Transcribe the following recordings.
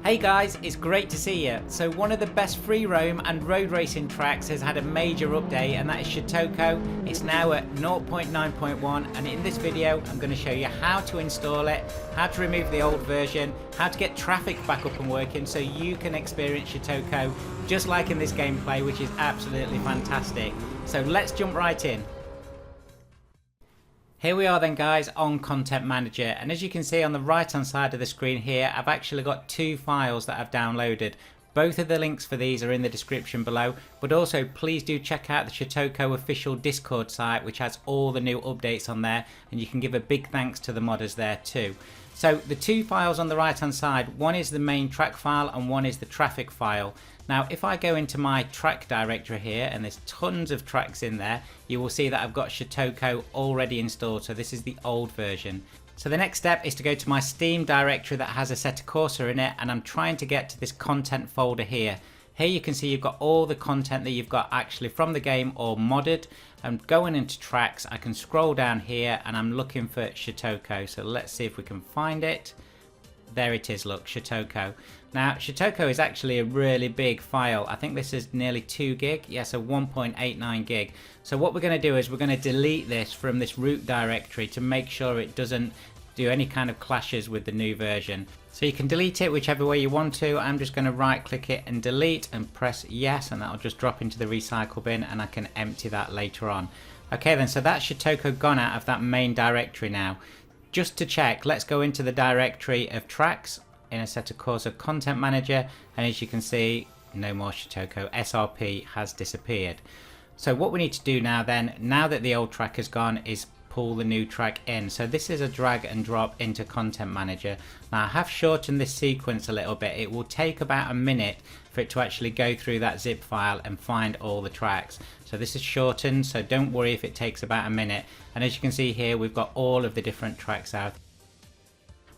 Hey guys, it's great to see you. So one of the best free roam and road racing tracks has had a major update, and that is Shutoko. It's now at 0.9.1, and in this video I'm going to show you how to install it, how to remove the old version, how to get traffic back up and working so you can experience Shutoko just like in this gameplay, which is absolutely fantastic. So let's jump right in. Here we are then guys on Content Manager, and as you can see on the right hand side of the screen here, I've actually got two files that I've downloaded. Both of the links for these are in the description below, but also please do check out the Shutoko official Discord site, which has all the new updates on there, and you can give a big thanks to the modders there too. So the two files on the right hand side, one is the main track file and one is the traffic file. Now if I go into my track directory here, and there's tons of tracks in there, you will see that I've got Shutoko already installed, so this is the old version. So the next step is to go to my Steam directory that has Assetto Corsa in it, and I'm trying to get to this content folder here. Here you can see you've got all the content that you've got actually from the game or modded. And going into tracks, I can scroll down here and I'm looking for Shutoko. So let's see if we can find it. There it is, look, Shutoko. Now Shutoko is actually a really big file. I think this is nearly 2 gig. Yeah, so 1.89 gig. So what we're going to do is we're going to delete this from this root directory to make sure it doesn't do any kind of clashes with the new version. So you can delete it whichever way you want to. I'm just going to right click it and delete and press yes, and that'll just drop into the recycle bin and I can empty that later on. Okay then, so that's Shutoko gone out of that main directory now. Just to check, let's go into the directory of tracks in Assetto Corsa Content Manager, and as you can see, no more Shutoko. SRP has disappeared. So what we need to do now then, now that the old track is gone, is pull the new track in. So this is a drag and drop into Content Manager. Now I have shortened this sequence a little bit. It will take about a minute for it to actually go through that zip file and find all the tracks. So this is shortened, so don't worry if it takes about a minute. And as you can see here, we've got all of the different tracks out.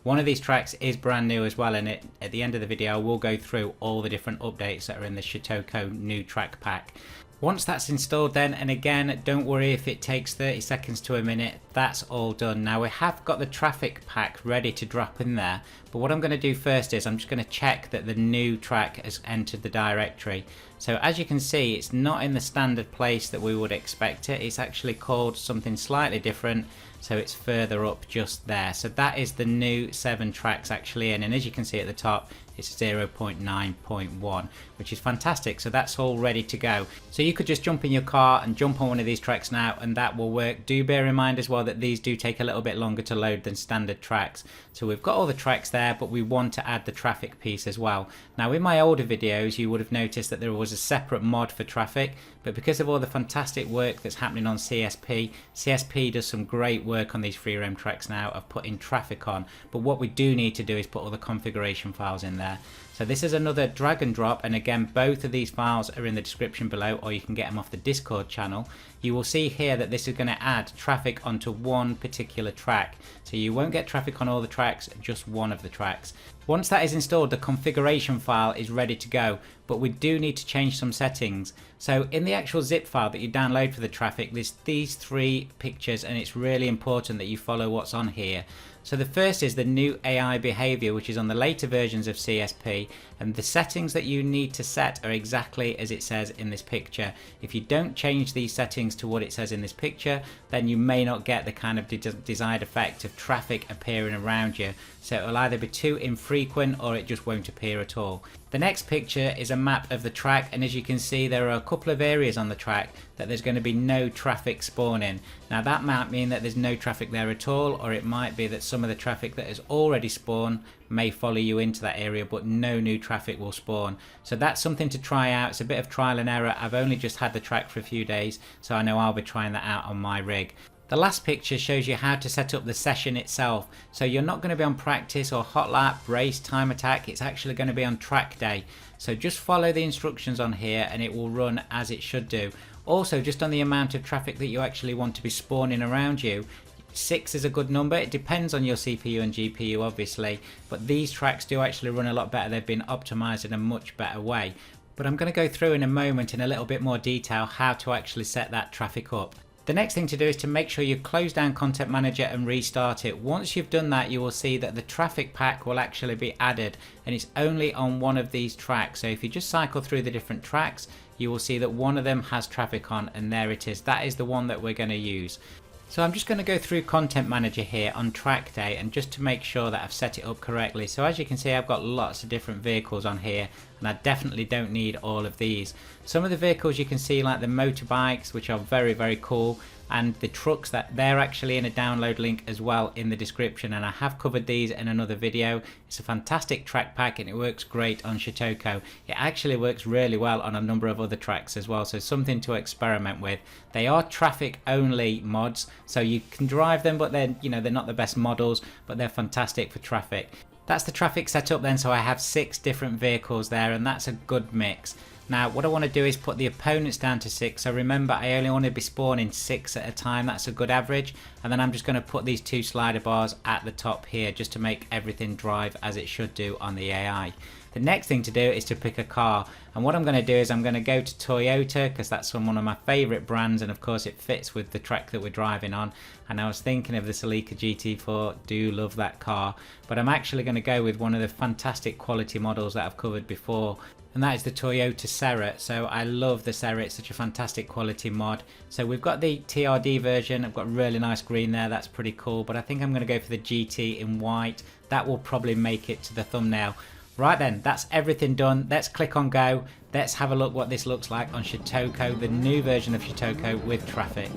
One of these tracks is brand new as well, and at the end of the video we'll go through all the different updates that are in the Shutoko new track pack. Once that's installed then, and again don't worry if it takes 30 seconds to a minute, that's all done. Now we have got the traffic pack ready to drop in there, but what I'm going to do first is I'm just going to check that the new track has entered the directory. So as you can see, it's not in the standard place that we would expect it. It's actually called something slightly different, so it's further up just there. So that is the new 7 tracks actually in, and as you can see at the top, it's 0.9.1, which is fantastic. So that's all ready to go. So you could just jump in your car and jump on one of these tracks now, and that will work. Do bear in mind as well that these do take a little bit longer to load than standard tracks. So we've got all the tracks there, but we want to add the traffic piece as well. Now in my older videos you would have noticed that there was a separate mod for traffic, but because of all the fantastic work that's happening on CSP does some great work on these free roam tracks now of putting traffic on. But what we do need to do is put all the configuration files in there. So this is another drag and drop, and again both of these files are in the description below, or you can get them off the Discord channel. You will see here that this is going to add traffic onto one particular track, so you won't get traffic on all the tracks, just one of the tracks. Once that is installed, the configuration file is ready to go, but we do need to change some settings. So in the actual zip file that you download for the traffic, there's these 3 pictures, and it's really important that you follow what's on here. So the first is the new AI behavior, which is on the later versions of CSP, and the settings that you need to set are exactly as it says in this picture. If you don't change these settings to what it says in this picture, then you may not get the kind of desired effect of traffic appearing around you. So it will either be too infrequent or it just won't appear at all. The next picture is a map of the track, and as you can see there are a couple of areas on the track that there's going to be no traffic spawning. Now that might mean that there's no traffic there at all, or it might be that some of the traffic that has already spawned may follow you into that area, but no new traffic will spawn. So that's something to try out. It's a bit of trial and error. I've only just had the track for a few days, so I know I'll be trying that out on my rig. The last picture shows you how to set up the session itself. So you're not going to be on practice or hot lap, race, time attack. It's actually going to be on track day. So just follow the instructions on here and it will run as it should do. Also, just on the amount of traffic that you actually want to be spawning around you, 6 is a good number. It depends on your CPU and GPU obviously, but these tracks do actually run a lot better. They've been optimized in a much better way. But I'm going to go through in a moment in a little bit more detail how to actually set that traffic up. The next thing to do is to make sure you close down Content Manager and restart it. Once you've done that, you will see that the traffic pack will actually be added, and it's only on one of these tracks. So if you just cycle through the different tracks, you will see that one of them has traffic on, and there it is. That is the one that we're going to use. So I'm just going to go through Content Manager here on track day, and just to make sure that I've set it up correctly. So as you can see, I've got lots of different vehicles on here, and I definitely don't need all of these. Some of the vehicles you can see, like the motorbikes, which are very, very cool, and the trucks, that they're actually in a download link as well in the description, and I have covered these in another video. It's a fantastic track pack and it works great on Shutoko. It actually works really well on a number of other tracks as well, so something to experiment with. They are traffic only mods, so you can drive them, but they're, they're not the best models, but they're fantastic for traffic. That's the traffic setup then, so I have 6 different vehicles there, and that's a good mix. Now what I want to do is put the opponents down to 6, so remember I only want to be spawning 6 at a time, that's a good average, and then I'm just going to put these 2 slider bars at the top here just to make everything drive as it should do on the AI. The next thing to do is to pick a car, and what I'm going to do is I'm going to go to Toyota because that's one of my favourite brands, and of course it fits with the track that we're driving on. And I was thinking of the Celica GT4, do love that car, but I'm actually going to go with one of the fantastic quality models that I've covered before, and that is the Toyota Cera. So I love the Cera, it's such a fantastic quality mod. So we've got the TRD version, I've got really nice green there, that's pretty cool, but I think I'm going to go for the GT in white. That will probably make it to the thumbnail. Right then, that's everything done. Let's click on go. Let's have a look what this looks like on Shutoko, the new version of Shutoko with traffic.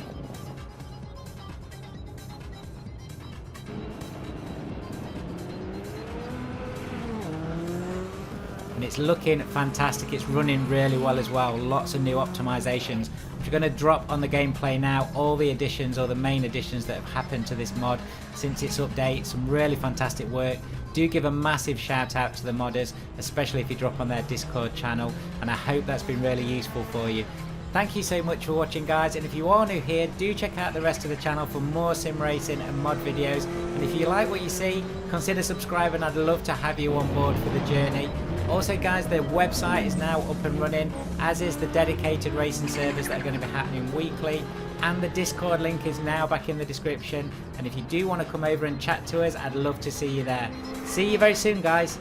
And it's looking fantastic, it's running really well as well, lots of new optimizations. I'm going to drop on the gameplay now all the additions, or the main additions that have happened to this mod since its update. Some really fantastic work. Do give a massive shout out to the modders, especially if you drop on their Discord channel, and I hope that's been really useful for you. Thank you so much for watching, guys, and if you are new here, do check out the rest of the channel for more sim racing and mod videos, and if you like what you see, consider subscribing. I'd love to have you on board for the journey. Also guys, the website is now up and running, as is the dedicated racing servers that are going to be happening weekly, and the Discord link is now back in the description, and if you do want to come over and chat to us, I'd love to see you there. See you very soon, guys.